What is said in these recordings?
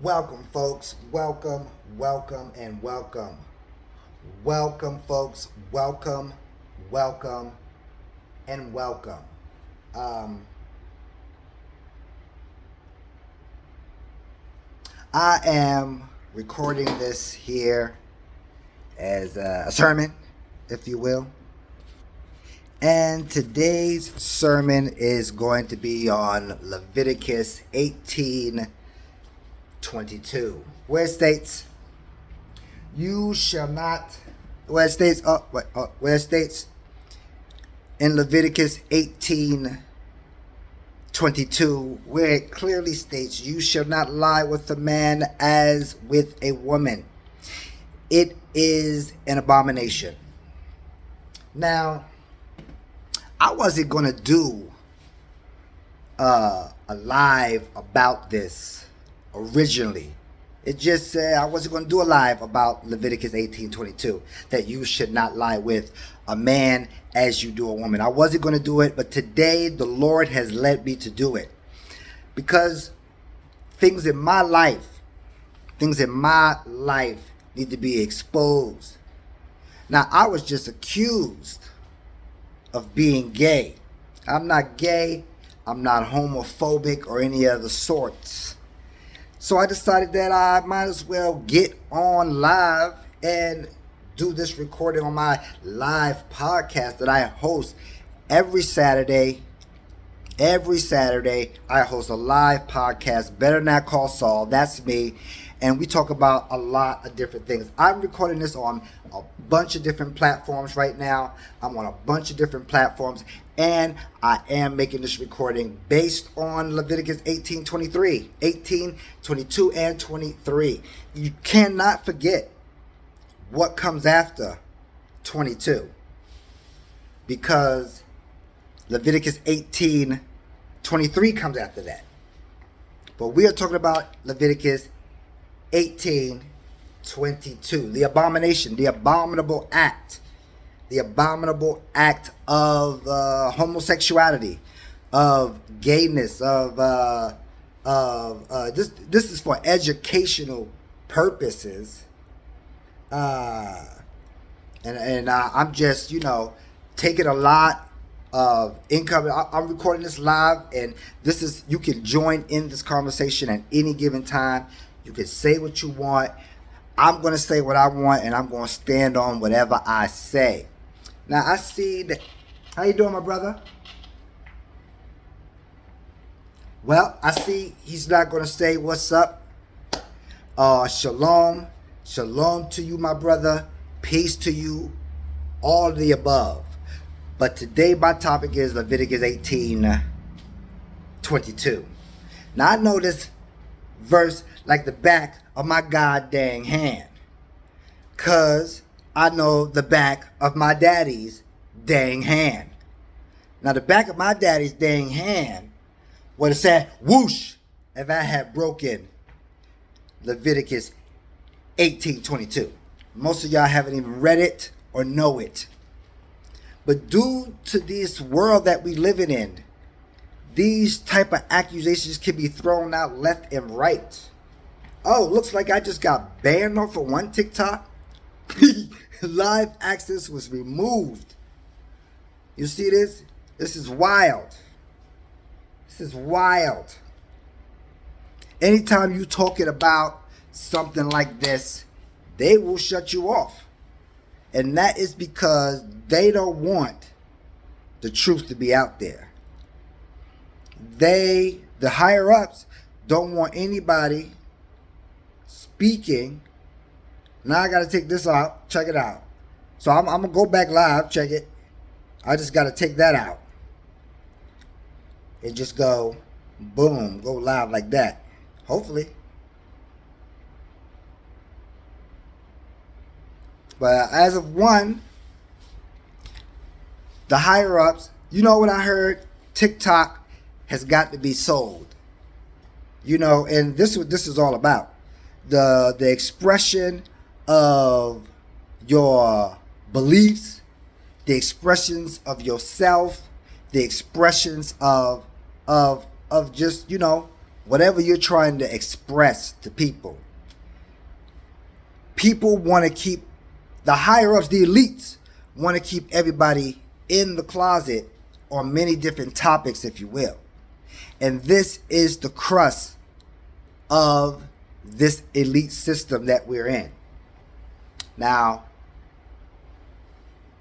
Welcome, folks. Welcome, welcome, and welcome. Welcome, folks. Welcome, welcome, and welcome. Um, I am recording this here as a sermon, if you will. And today's sermon is going to be on Leviticus 18:22, where it states, "You shall not," where it states, where it states in Leviticus 18:22, where it clearly states, "You shall not lie with a man as with a woman. It is an abomination." Now, I wasn't going to do a live about this originally. It just said I wasn't going to do a live about Leviticus 18:22, that you should not lie with a man as you do a woman. I wasn't going to do it, but today the Lord has led me to do it. Because things in my life need to be exposed. Now, I was just accused of being gay. I'm not gay. I'm not homophobic or any other sorts. So I decided that I might as well get on live and do this recording on my live podcast that I host every Saturday. Every Saturday, I host a live podcast, Better Not Call Saul. That's me. And we talk about a lot of different things. I'm recording this on a bunch of different platforms right now. I'm on a bunch of different platforms. And I am making this recording based on Leviticus 18:23, 18, 22, and 23. You cannot forget what comes after 22. Because Leviticus 18:23 comes after that. But we are talking about Leviticus 18:22. The abomination, the abominable act. The abominable act of homosexuality, of gayness, of this is for educational purposes. I'm just, taking a lot of income. I'm recording this live, and you can join in this conversation at any given time. You can say what you want. I'm going to say what I want, and I'm going to stand on whatever I say. Now, I see that. How you doing, my brother? Well, I see he's not going to say what's up. Shalom. Shalom to you, my brother. Peace to you. All of the above. But today, my topic is Leviticus 18:22. Now, I know this verse like the back of my goddamn hand. Because I know the back of my daddy's dang hand. Now, the back of my daddy's dang hand would have said, whoosh, if I had broken Leviticus 18:22. Most of y'all haven't even read it or know it. But due to this world that we living in, these type of accusations can be thrown out left and right. Oh, looks like I just got banned off of one TikTok. Live access was removed. You see this? This is wild. This is wild. Anytime you talking about something like this, they will shut you off. And that is because they don't want the truth to be out there. The higher ups, don't want anybody speaking. Now I got to take this out. Check it out. So I'm going to go back live. Check it. I just got to take that out. And just go, boom, go live like that. Hopefully. But as of one, the higher ups, you know what I heard? TikTok has got to be sold. And this is what this is all about. The expression of your beliefs, the expressions of yourself, the expressions of just, whatever you're trying to express to people, people want to keep, the higher ups, the elites, want to keep everybody in the closet on many different topics, if you will. And this is the crust of this elite system that we're in. Now,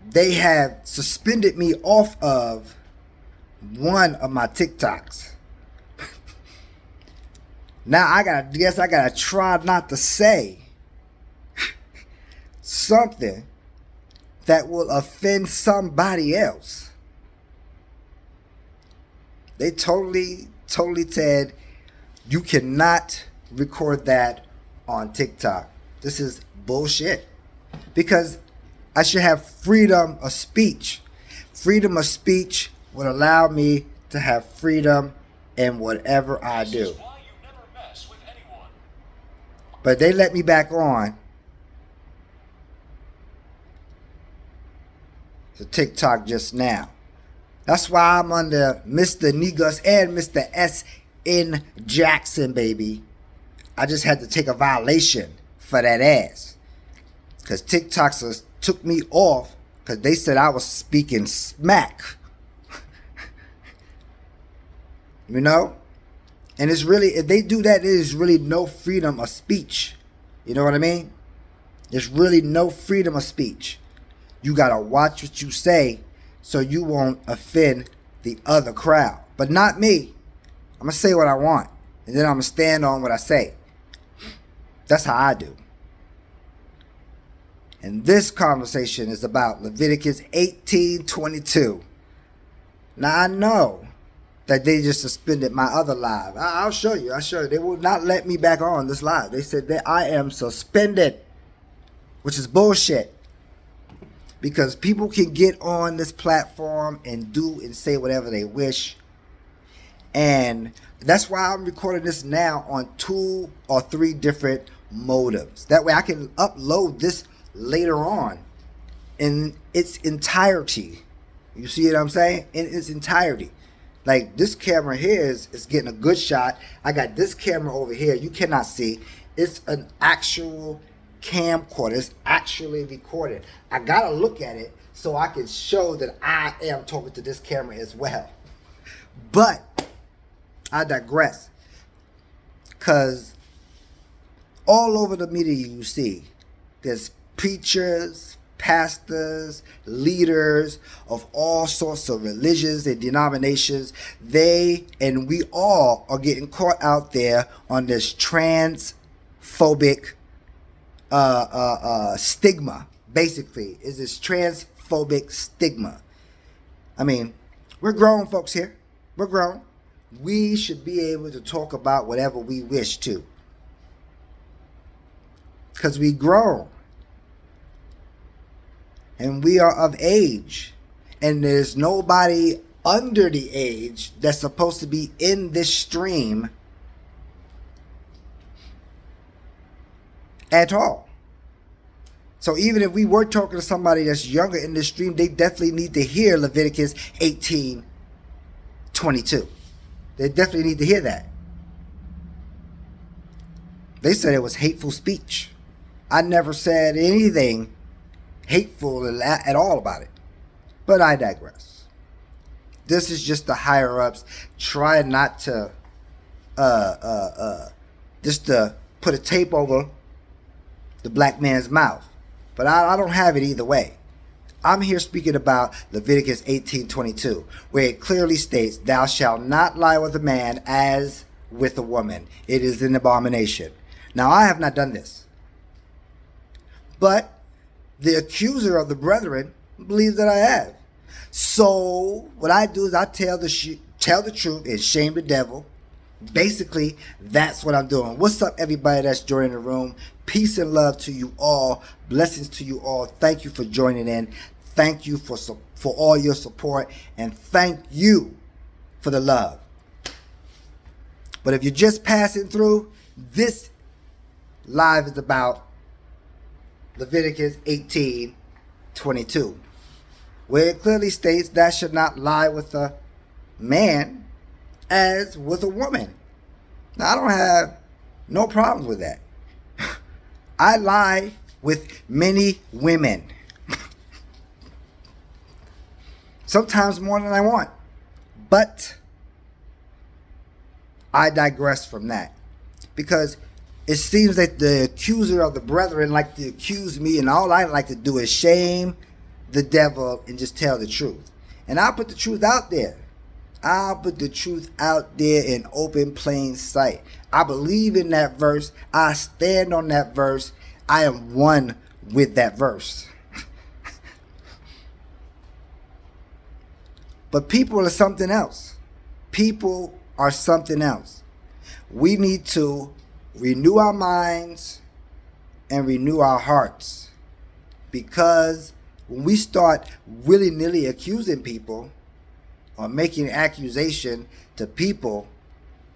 they have suspended me off of one of my TikToks. Now I gotta try not to say something that will offend somebody else. They totally said you cannot record that on TikTok. This is bullshit. Because I should have freedom of speech. Freedom of speech would allow me to have freedom in whatever I do. But they let me back on to TikTok just now. That's why I'm under Mr. Negus and Mr. S.N. Jackson, baby. I just had to take a violation for that ass. Because TikTok took me off because they said I was speaking smack. You know? And it's really, if they do that, there is really no freedom of speech. You know what I mean? There's really no freedom of speech. You got to watch what you say so you won't offend the other crowd. But not me. I'm going to say what I want. And then I'm going to stand on what I say. That's how I do. And this conversation is about Leviticus 18:22. Now I know that they just suspended my other live. I'll show you. They will not let me back on this live. They said that I am suspended, which is bullshit. Because people can get on this platform and do and say whatever they wish. And that's why I'm recording this now on 2 or 3 different modems. That way I can upload this later on in its entirety. You see what I'm saying? In its entirety. Like this camera here is getting a good shot. I got this camera over here. You cannot see. It's an actual camcorder. It's actually recorded. I gotta look at it so I can show that I am talking to this camera as well. But I digress. Because all over the media you see, there's preachers, pastors, leaders of all sorts of religions and denominations. They and we all are getting caught out there on this transphobic stigma. Basically, is this transphobic stigma. I mean, we're grown folks here. We're grown. We should be able to talk about whatever we wish to. Because we grown. And we are of age. And there's nobody under the age that's supposed to be in this stream at all. So even if we were talking to somebody that's younger in this stream, they definitely need to hear Leviticus 18:22. They definitely need to hear that. They said it was hateful speech. I never said anything hateful at all about it. But I digress. This is just the higher ups trying not to just to put a tape over the black man's mouth. But I don't have it either way. I'm here speaking about Leviticus 18:22, where it clearly states, "Thou shalt not lie with a man as with a woman. It is an abomination." Now, I have not done this. But the accuser of the brethren believes that I have. So what I do is I tell the truth and shame the devil. Basically, that's what I'm doing. What's up, everybody that's joining the room? Peace and love to you all. Blessings to you all. Thank you for joining in. Thank you for all your support. And thank you for the love. But if you're just passing through, this live is about Leviticus 18:22, where it clearly states, "Thou shalt not lie with a man as with a woman." Now, I don't have no problems with that. I lie with many women. Sometimes more than I want. But I digress from that. Because it seems that the accuser of the brethren like to accuse me, and all I like to do is shame the devil and just tell the truth. And I'll put the truth out there. I'll put the truth out there in open plain sight. I believe in that verse. I stand on that verse. I am one with that verse. But people are something else. People are something else. We need to renew our minds and renew our hearts. Because when we start willy-nilly accusing people or making an accusation to people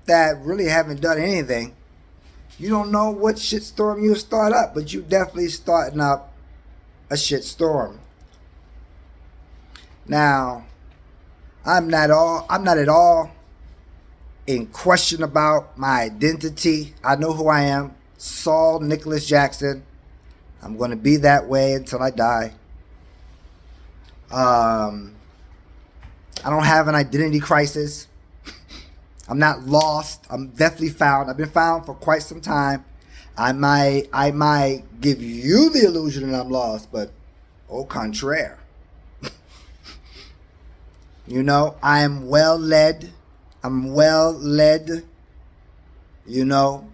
that really haven't done anything, you don't know what shitstorm you'll start up, but you definitely starting up a shitstorm. Now, I'm not at all in question about my identity. I know who I am. Saul Nicholas Jackson. I'm going to be that way until I die. I don't have an identity crisis. I'm not lost. I'm definitely found. I've been found for quite some time. I might give you the illusion that I'm lost, but au contraire. You know, I am well led. I'm well led. You know.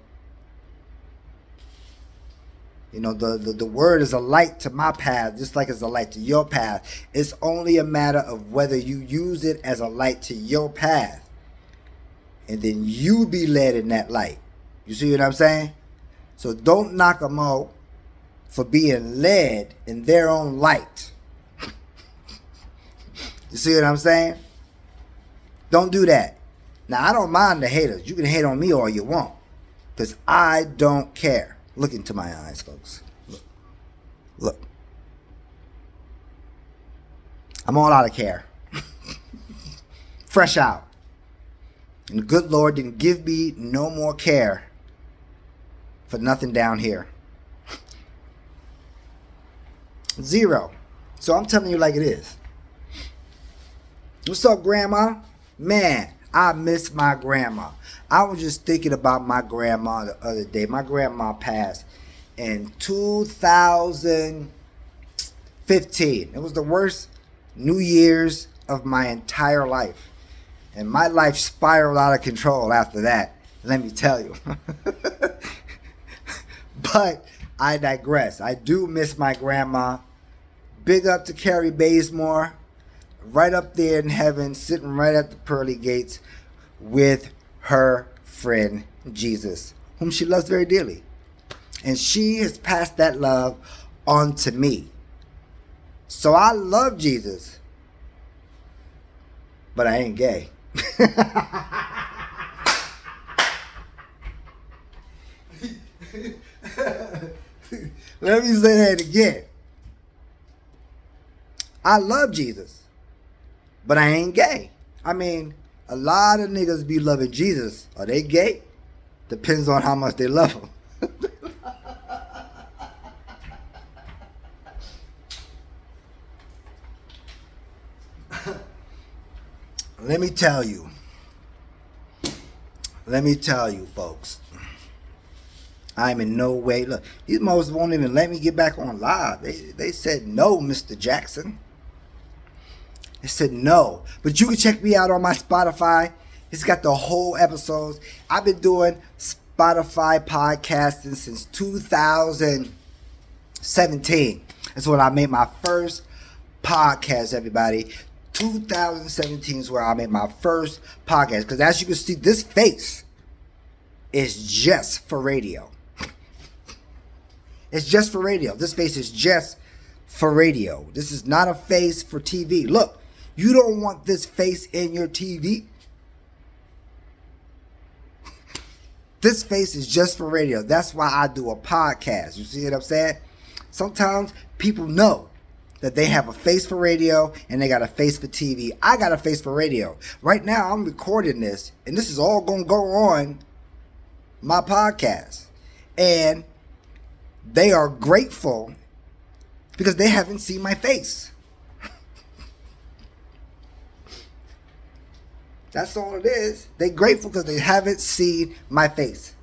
You know, the word is a light to my path, just like it's a light to your path. It's only a matter of whether you use it as a light to your path. And then you be led in that light. You see what I'm saying? So don't knock them out for being led in their own light. You see what I'm saying? Don't do that. Now, I don't mind the haters. You can hate on me all you want. Because I don't care. Look into my eyes, folks. Look. I'm all out of care. Fresh out. And the good Lord didn't give me no more care for nothing down here. Zero. So I'm telling you like it is. What's up, Grandma? Man, I miss my grandma. I was just thinking about my grandma the other day. My grandma passed in 2015. It was the worst New Year's of my entire life. And my life spiraled out of control after that, let me tell you. But I digress. I do miss my grandma. Big up to Carrie Bazemore. Right up there in heaven, sitting right at the pearly gates with her friend Jesus, whom she loves very dearly. And she has passed that love on to me. So I love Jesus, but I ain't gay. Let me say that again. I love Jesus, but I ain't gay. I mean, a lot of niggas be loving Jesus. Are they gay? Depends on how much they love him. Let me tell you, folks. I'm in no way. Look, these motherfuckers won't even let me get back on live. They said no, Mr. Jackson. They said no. But you can check me out on my Spotify. It's got the whole episodes. I've been doing Spotify podcasting since 2017. That's when I made my first podcast, everybody. 2017 is where I made my first podcast. Because as you can see, this face is just for radio. It's just for radio. This face is just for radio. This is not a face for TV. Look, you don't want this face in your TV. This face is just for radio. That's why I do a podcast. You see what I'm saying? Sometimes people know that they have a face for radio and they got a face for TV. I got a face for radio. Right now, I'm recording this, and this is all going to go on my podcast. And they are grateful because they haven't seen my face. That's all it is. They're grateful because they haven't seen my face.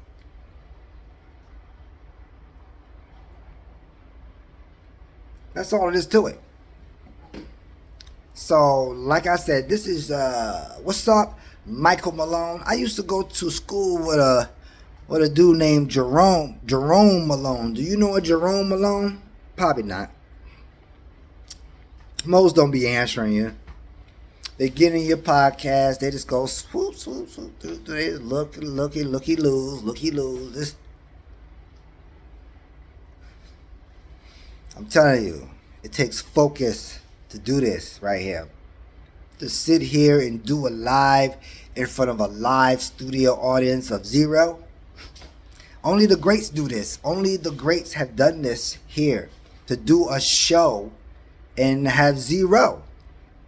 That's all it is to it. So, like I said, this is what's up, Michael Malone. I used to go to school with a dude named Jerome Malone. Do you know a Jerome Malone? Probably not. Most don't be answering you. They get in your podcast. They just go swoop, swoop, swoop. They just looky, lose. This. I'm telling you, it takes focus to do this right here. To sit here and do a live in front of a live studio audience of 0. Only the greats do this. Only the greats have done this here. To do a show and have 0.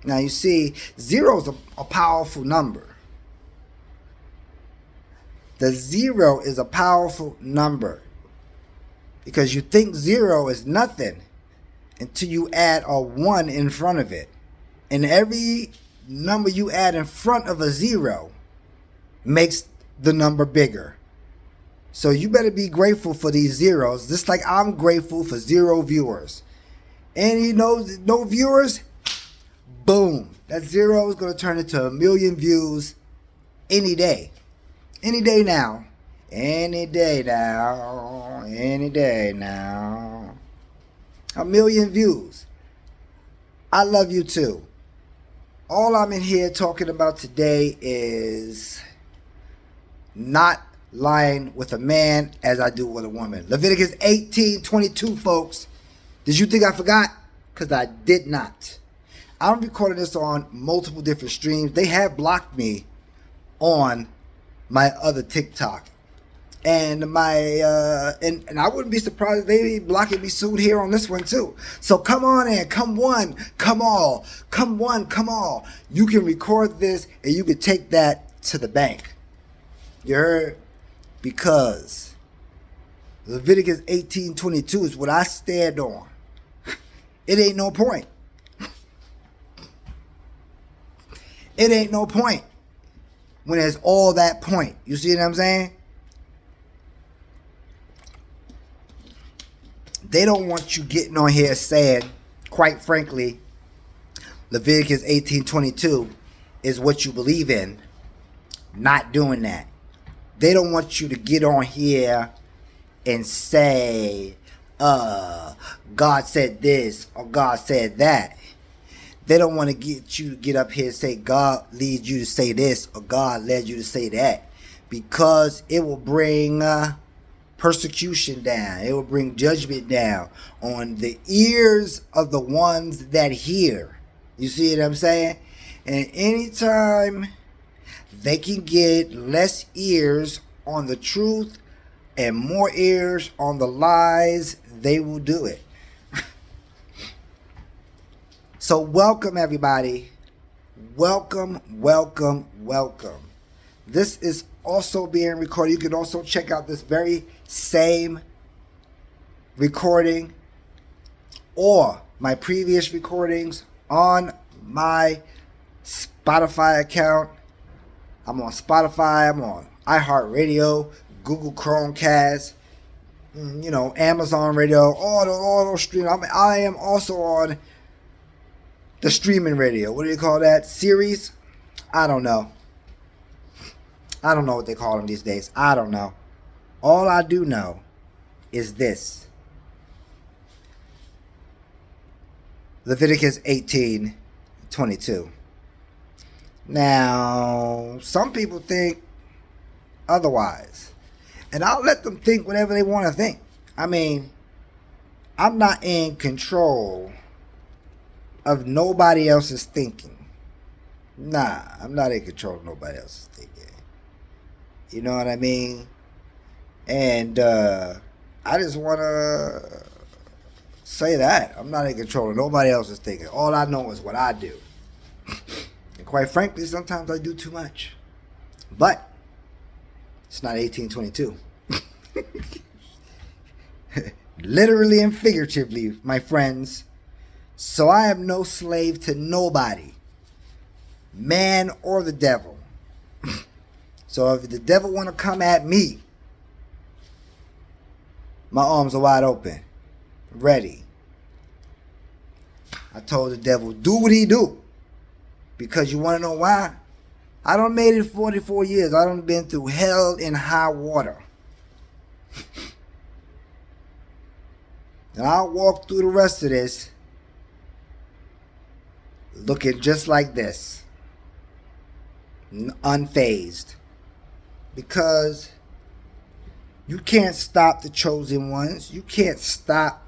Now you see, 0 is a powerful number. The 0 is a powerful number. Because you think 0 is nothing until you add a 1 in front of it. And every number you add in front of a 0 makes the number bigger. So you better be grateful for these zeros, just like I'm grateful for 0 viewers. And you know, no viewers, boom. That 0 is going to turn into 1 million views any day. Any day now. Any day now. Any day now. 1 million views. I love you too. All I'm in here talking about today is not lying with a man as I do with a woman. Leviticus 18:22, folks. Did you think I forgot? Because I did not. I'm recording this on multiple different streams. They have blocked me on my other TikTok. And my and I wouldn't be surprised if they be blocking me soon here on this one too. So come on in, come one, come all, come one, come all. You can record this and you can take that to the bank. You heard? Because Leviticus 18:22 is what I stand on. It ain't no point. It ain't no point when there's all that point. You see what I'm saying? They don't want you getting on here saying, quite frankly, Leviticus 18:22 is what you believe in. Not doing that. They don't want you to get on here and say, God said this or God said that. They don't want to get you to get up here and say God leads you to say this or God led you to say that. Because it will bring persecution down. It will bring judgment down on the ears of the ones that hear. You see what I'm saying? And anytime they can get less ears on the truth and more ears on the lies, they will do it. So welcome everybody. Welcome, welcome, welcome. This is also being recorded. You can also check out this very same recording or my previous recordings on my Spotify account. I'm on Spotify, I'm on iHeartRadio, Google Chromecast, Amazon Radio, all those streams. I am also on the streaming radio. What do you call that? Series? I don't know. I don't know what they call them these days. I don't know. All I do know is this. Leviticus 18:22. Now, some people think otherwise. And I'll let them think whatever they want to think. I mean, I'm not in control of nobody else's thinking. Nah, I'm not in control of nobody else's thinking. You know what I mean? And I just want to say that. I'm not in control of nobody else's thinking. All I know is what I do. And quite frankly, sometimes I do too much. But It's not 1822. Literally and figuratively, my friends. So I am no slave to nobody, man or the devil. So if the devil want to come at me, my arms are wide open, ready. I told the devil, do what he do. Because you want to know why? I done made it 44 years. I done been through hell and high water. And I'll walk through the rest of this looking just like this. Unfazed. Because you can't stop the chosen ones. You can't stop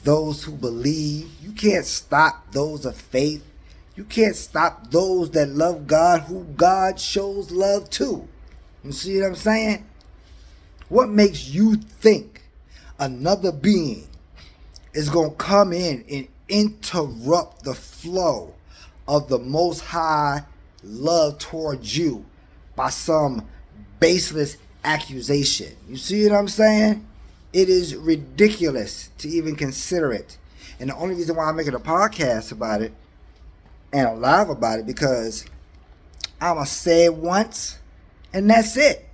those who believe. You can't stop those of faith. You can't stop those that love God, who God shows love to. You see what I'm saying? What makes you think another being is going to come in and interrupt the flow of the Most High love towards you by some baseless accusation? You see what I'm saying? It is ridiculous to even consider it. And the only reason why I'm making a podcast about it and a live about it, because I'm going to say it once and that's it.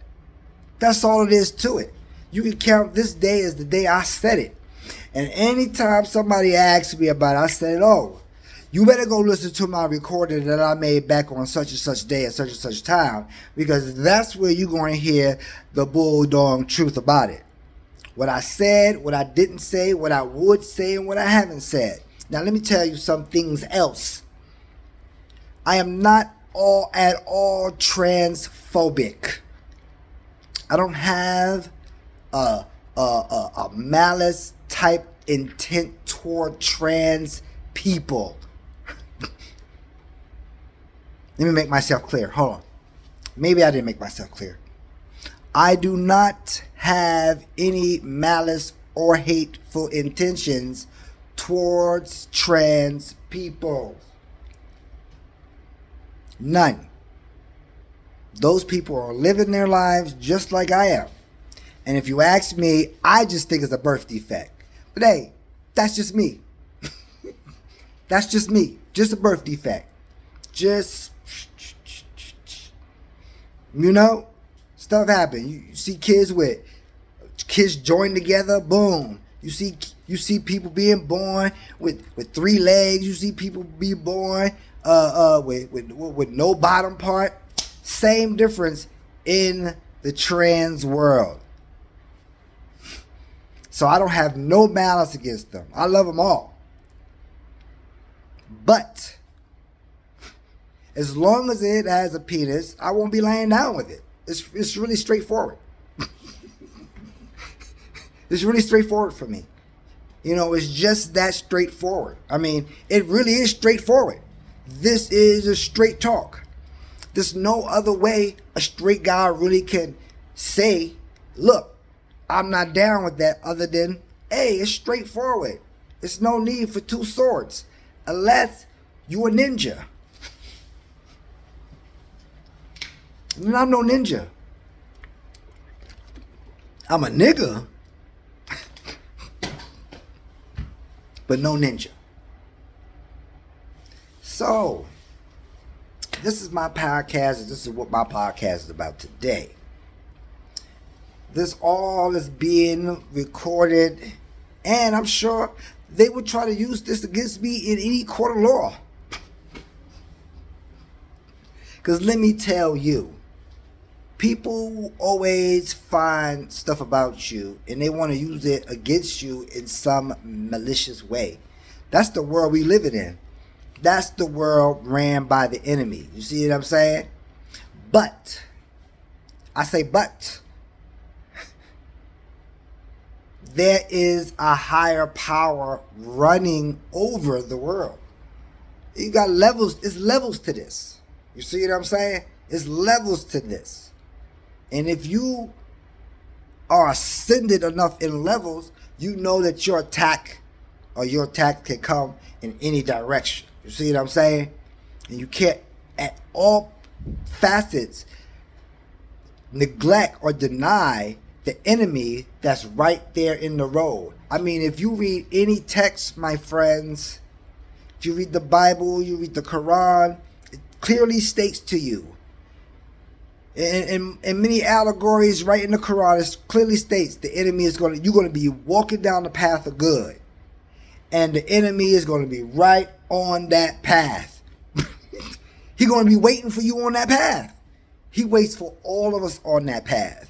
That's all it is to it. You can count this day as the day I said it. And anytime somebody asks me about it, I said, oh, you better go listen to my recording that I made back on such and such day at such and such time, because that's where you're going to hear the bulldog truth about it. What I said, what I didn't say, what I would say, and what I haven't said. Now let me tell you some things else. I am not at all transphobic. I don't have a malice type intent toward trans people. Let me make myself clear. Hold on. Maybe I didn't make myself clear. I do not have any malice or hateful intentions towards trans people. None. Those people are living their lives just like I am. And if you ask me, I just think it's a birth defect. But hey, that's just me. That's just me. Just a birth defect. Just, you know, stuff happen. You see kids join together, boom. You see people being born with 3 legs. You see people be born with no bottom part. Same difference in the trans world. So I don't have no malice against them. I love them all. But as long as it has a penis, I won't be laying down with it. It's really straightforward. It's really straightforward for me. You know, it's just that straightforward. I mean, it really is straightforward. This is a straight talk. There's no other way a straight guy really can say, look, I'm not down with that, other than, hey, it's straightforward. There's no need for 2 swords. Unless you a ninja. And I'm no ninja. I'm a nigga. But no ninja. So, this is my podcast, and this is what my podcast is about today. This all is being recorded, and I'm sure they would try to use this against me in any court of law. Because let me tell you, people always find stuff about you and they want to use it against you in some malicious way. That's the world we live in. That's the world ran by the enemy. You see what I'm saying? But, I say but, there is a higher power running over the world. You got levels. It's levels to this. You see what I'm saying? It's levels to this. And if you are ascended enough in levels, you know that your attack can come in any direction. You see what I'm saying? And you can't, at all facets, neglect or deny the enemy that's right there in the road. I mean, if you read any text, my friends, if you read the Bible, you read the Quran, it clearly states to you, in many allegories right in the Quran, it clearly states the enemy is you're going to be walking down the path of good. And the enemy is going to be right on that path. He's going to be waiting for you on that path. He waits for all of us on that path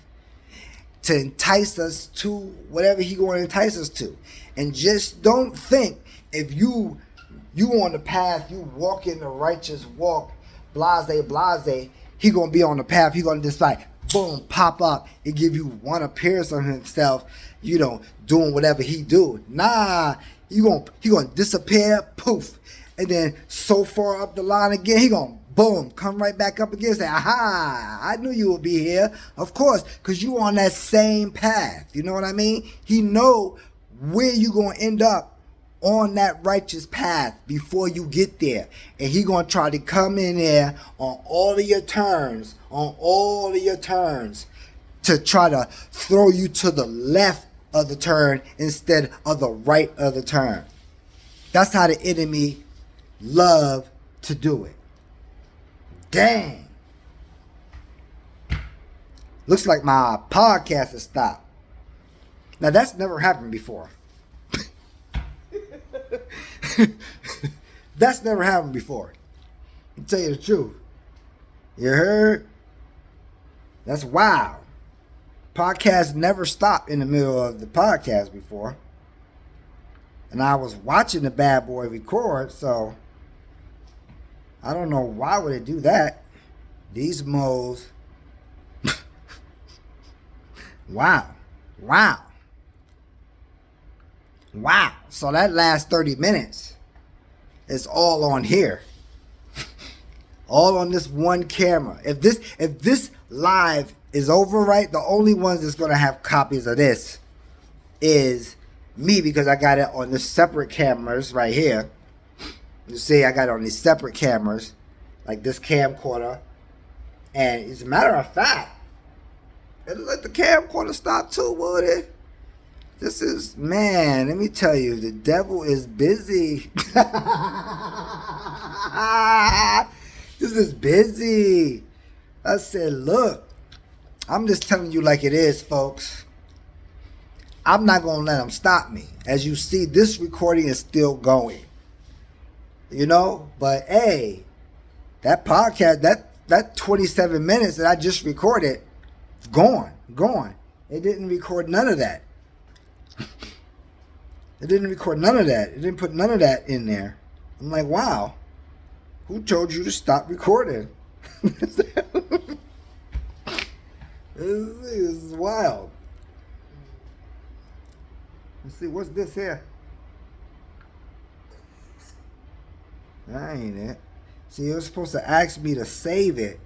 to entice us to whatever he's going to entice us to. And just don't think if you on the path, you walk in the righteous walk, blase, he going to be on the path. He going to just like, boom, pop up and give you one appearance of himself, doing whatever he do. Nah, he going to disappear, poof. And then so far up the line again, he going to boom, come right back up again and say, aha, I knew you would be here. Of course, because you on that same path. You know what I mean? He know where you going to end up on that righteous path before you get there. And he going to try to come in there on all of your turns, to try to throw you to the left of the turn instead of the right of the turn. That's how the enemy love to do it. Dang. Looks like my podcast has stopped. Now that's never happened before. That's never happened before. I'll tell you the truth. You heard? That's wild. Podcast never stopped in the middle of the podcast before. And I was watching the bad boy record, so I don't know why would it do that. These moles. Wow. So that last 30 minutes is all on here. All on this one camera. If this live is over, right, the only ones that's going to have copies of this is me, because I got it on the separate cameras right here. You see, I got it on these separate cameras, like this camcorder. And as a matter of fact, it'll let the camcorder stop too, would it? This is, man, let me tell you, the devil is busy. This is busy. I said, look, I'm just telling you like it is, folks. I'm not going to let them stop me. As you see, this recording is still going. But hey, that podcast, that 27 minutes that I just recorded, gone. It didn't record none of that. It didn't record none of that. It didn't put none of that in there. I'm like, wow, who told you to stop recording? This is wild. Let's see, what's this here? That ain't it. See, it was supposed to ask me to save it.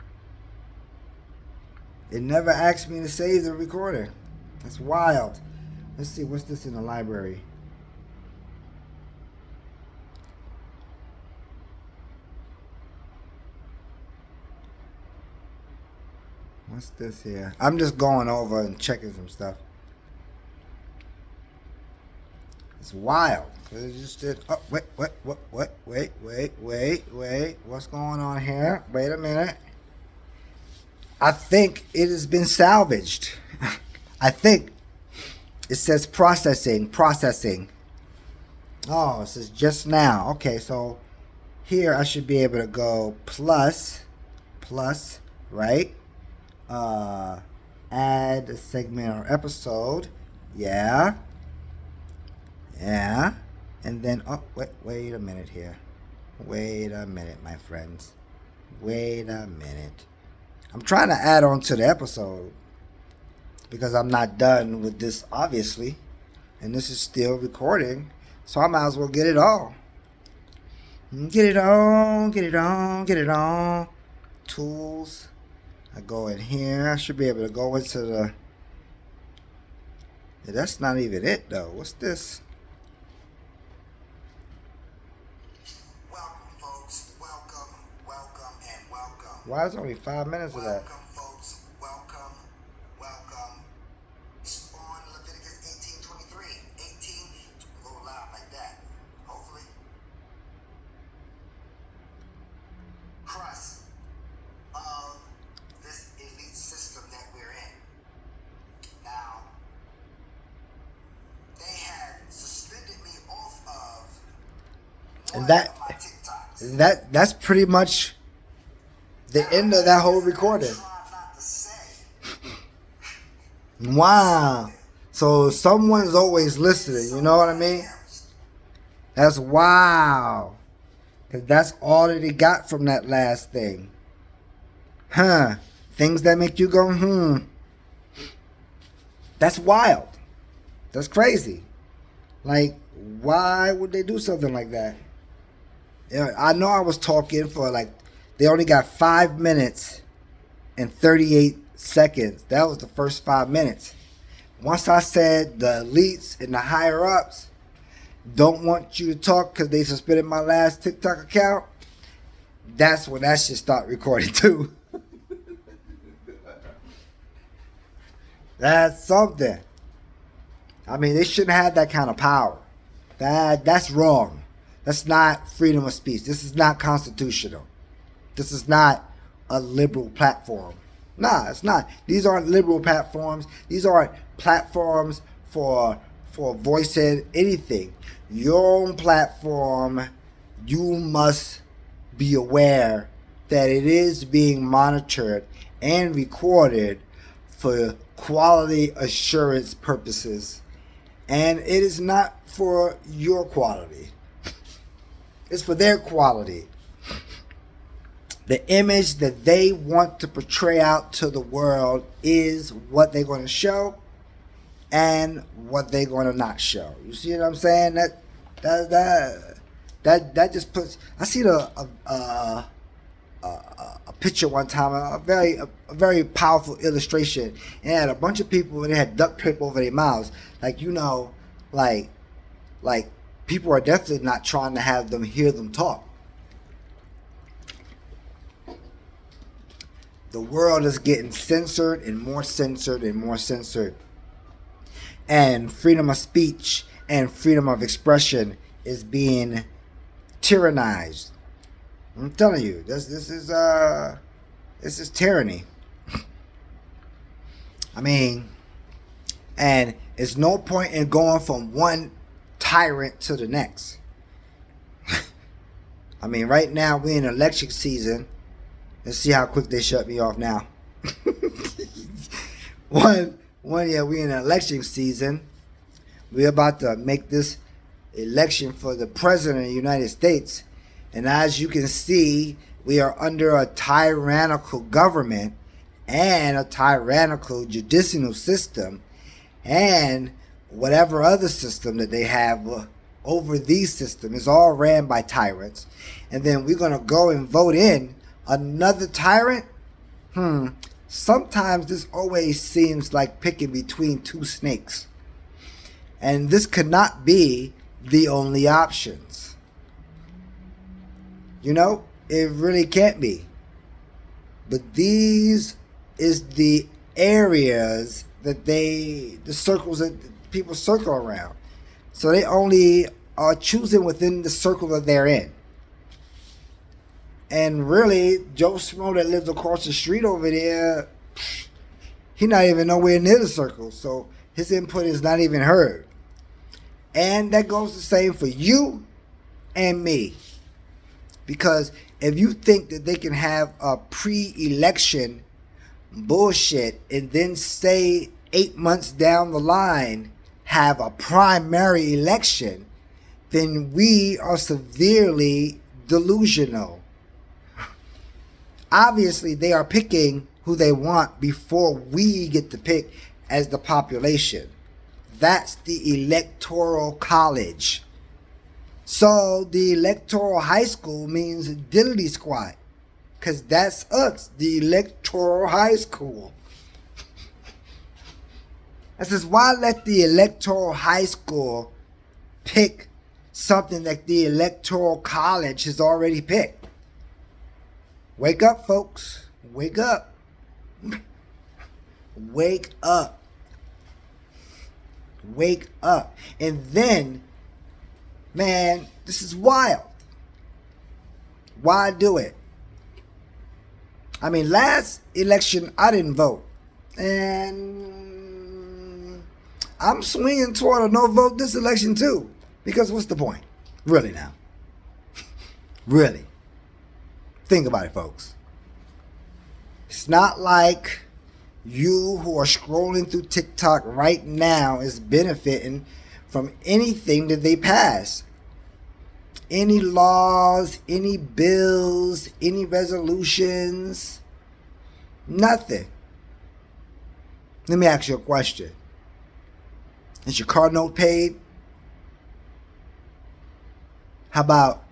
It never asked me to save the recording. That's wild. Let's see, what's this in the library? What's this here? I'm just going over and checking some stuff. It's wild. It just did. Oh, wait. What's going on here? Wait a minute. I think it has been salvaged. I think it says processing. Oh, it says just now. Okay, so here I should be able to go plus, right? Add a segment or episode. Yeah. And then, oh, wait a minute here. Wait a minute, my friends. Wait a minute. I'm trying to add on to the episode because I'm not done with this, obviously. And this is still recording. So I might as well get it all. Get it on. Tools. I go in here. I should be able to go into the... Yeah, that's not even it, though. What's this? Welcome, and welcome. Why is only 5 minutes of that? Welcome, folks. Welcome, that's pretty much the end of that whole recording. Wow. So someone's always listening, you know what I mean? That's wow. Because that's all that he got from that last thing. Huh. Things that make you go, That's wild. That's crazy. Like, why would they do something like that? I know I was talking for they only got 5 minutes and 38 seconds. That was the first 5 minutes. Once I said the elites and the higher ups don't want you to talk because they suspended my last TikTok account, that's when that shit start recording too. That's something. I mean, they shouldn't have that kind of power. That's wrong. That's not freedom of speech. This is not constitutional. This is not a liberal platform. Nah, it's not. These aren't liberal platforms. These aren't platforms for voicing anything. Your own platform, you must be aware that it is being monitored and recorded for quality assurance purposes. And it is not for your quality. It's for their quality. The image that they want to portray out to the world is what they're going to show and what they're going to not show. You see what I'm saying? That just puts. I seen a picture one time, a very powerful illustration. And it had a bunch of people and they had duct tape over their mouths. Like people are definitely not trying to have them hear them talk. The world is getting censored and more censored and more censored. And freedom of speech and freedom of expression is being tyrannized. I'm telling you, this is tyranny. I mean, and it's no point in going from one tyrant to the next. I mean, right now we're in election season. Let's see how quick they shut me off now. We're in election season. We're about to make this election for the president of the United States. And as you can see, we are under a tyrannical government and a tyrannical judicial system and whatever other system that they have over these systems is all ran by tyrants. And then we're going to go and vote in another tyrant? Sometimes this always seems like picking between two snakes. And this could not be the only options. You know, it really can't be. But these is the areas that the circles that people circle around. So they only are choosing within the circle that they're in. And really, Joe Schmo that lives across the street over there, he's not even nowhere near the circle. So his input is not even heard. And that goes the same for you and me. Because if you think that they can have a pre-election bullshit and then say 8 months down the line have a primary election, then we are severely delusional. Obviously, they are picking who they want before we get to pick as the population. That's the electoral college. So the electoral high school means diddly squat. Because that's us, the electoral high school. I says, why let the electoral high school pick something that the electoral college has already picked? Wake up, folks. Wake up. Wake up. Wake up. And then, man, this is wild. Why do it? I mean, last election, I didn't vote. And I'm swinging toward a no vote this election, too. Because what's the point? Really now. Really. Think about it, folks. It's not like you who are scrolling through TikTok right now is benefiting from anything that they pass. Any laws, any bills, any resolutions, nothing. Let me ask you a question. Is your car note paid? How about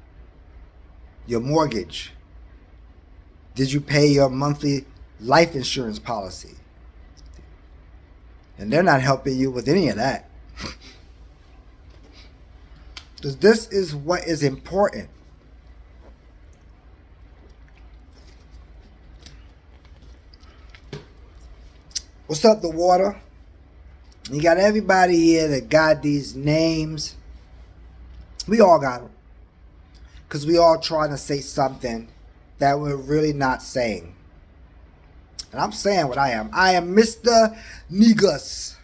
your mortgage? Did you pay your monthly life insurance policy? And they're not helping you with any of that. Because this is what is important. What's up, The Water? You got everybody here that got these names. We all got them. Because we all trying to say something that we're really not saying. And I'm saying what I am. I am Mr. Niggas.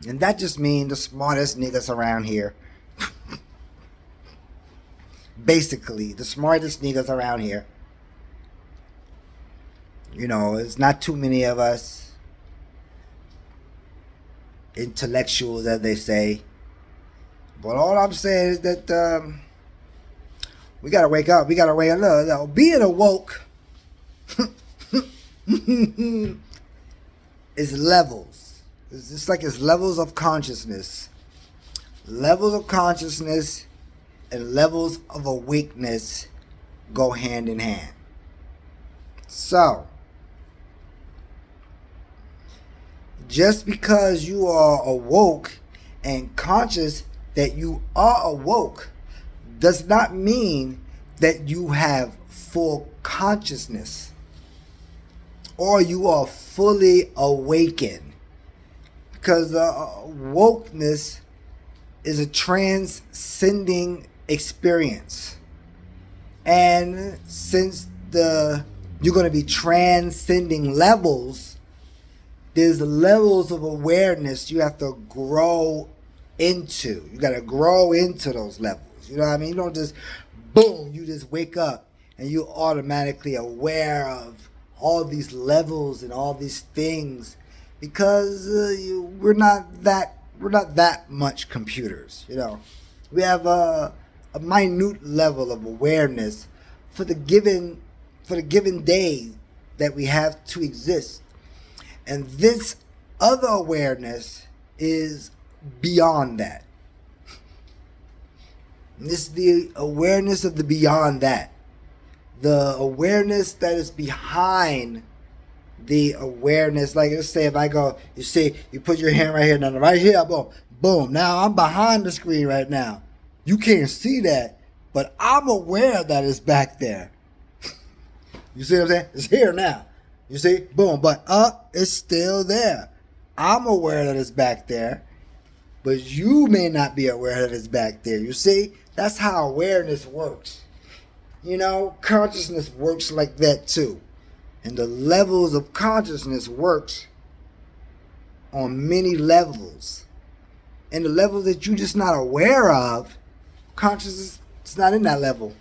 And that just means the smartest niggas around here. Basically, the smartest niggas around here. You know, it's not too many of us. Intellectuals, as they say. But all I'm saying is that we gotta wake up. We gotta wake up. Being awoke is levels. It's just like it's levels of consciousness. Levels of consciousness and levels of awakeness go hand in hand. So, just because you are awoke and conscious that you are awoke does not mean that you have full consciousness or you are fully awakened. Because wokeness is a transcending experience. And since you're going to be transcending levels, there's levels of awareness you have to grow into. You got to grow into those levels. You know what I mean? You don't just, boom, you just wake up and you're automatically aware of all these levels and all these things because we're not that much computers. You know, we have a minute level of awareness for the given day that we have to exist. And this other awareness is beyond that. This is the awareness of the beyond that. The awareness that is behind the awareness. Like, let's say if I go, you see, you put your hand right here, now right here, boom, boom. Now I'm behind the screen right now. You can't see that, but I'm aware that it's back there. You see what I'm saying? It's here now. You see? Boom. But it's still there. I'm aware that it's back there. But you may not be aware that it's back there. You see? That's how awareness works. You know, consciousness works like that too. And the levels of consciousness works on many levels. And the levels that you're just not aware of, consciousness is not in that level.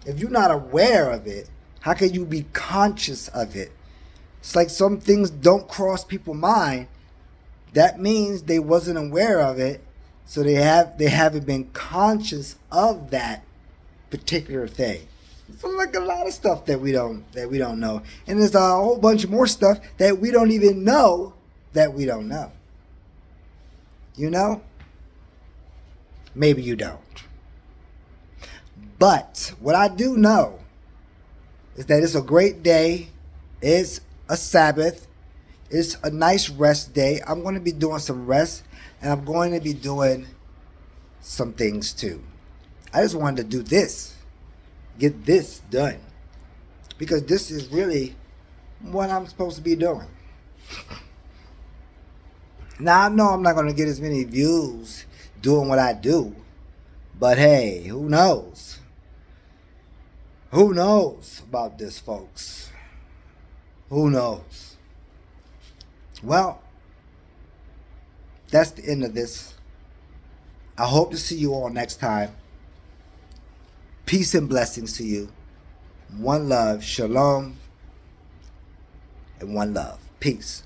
If you're not aware of it, how can you be conscious of it? It's like some things don't cross people's mind. That means they wasn't aware of it, so they haven't been conscious of that particular thing. It's like a lot of stuff that we don't know, and there's a whole bunch more stuff that we don't even know that we don't know. You know? Maybe you don't. But what I do know is that it's a great day. It's a Sabbath. It's a nice rest day. I'm going to be doing some rest, and I'm going to be doing some things too. I just wanted to do this. Get this done. Because this is really what I'm supposed to be doing. Now, I know I'm not going to get as many views doing what I do. But hey, who knows? Who knows about this, folks? Who knows? Well, that's the end of this. I hope to see you all next time. Peace and blessings to you. One love. Shalom. And one love. Peace.